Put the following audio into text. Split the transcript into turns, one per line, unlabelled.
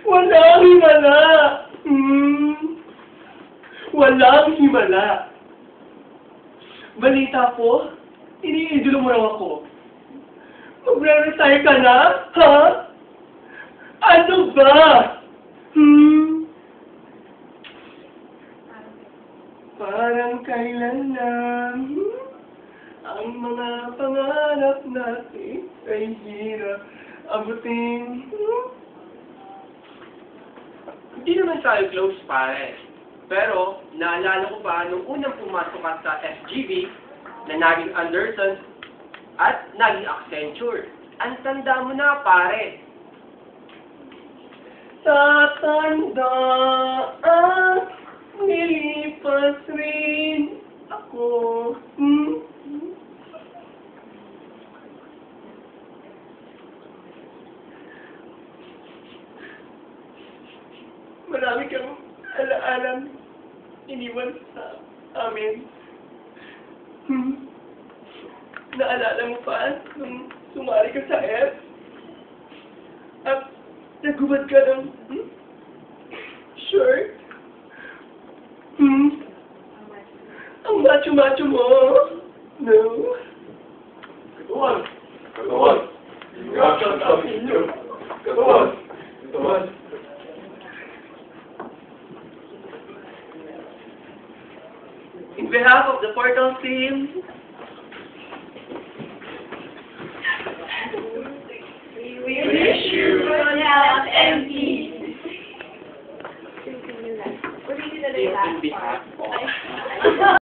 Walang himala. Walang himala. Balita po, iniidolo mo lang ako. Magre-retire ka na? Ha? Ano ba? Parang kailan lang ang mga pangarap natin ay hirap abutin.
Hindi naman tayo close, pare. Pero, naalala ko pa nung unang pumasok ka sa FGV na naging Anderson at naging Accenture. Ang tanda mo na, pare.
Tatandaan, nilipas rin ako. Marami kang alaalang iniwan sa amin. Naalala mo pa nung sumali ka sa F? At nagubad ka ng shirt? Ang macho-macho mo? No?
Katuan! Katuan! Reaction sa inyo! Katuan! Katuan!
In behalf of the Portal team,
We wish you good health and peace.
In behalf of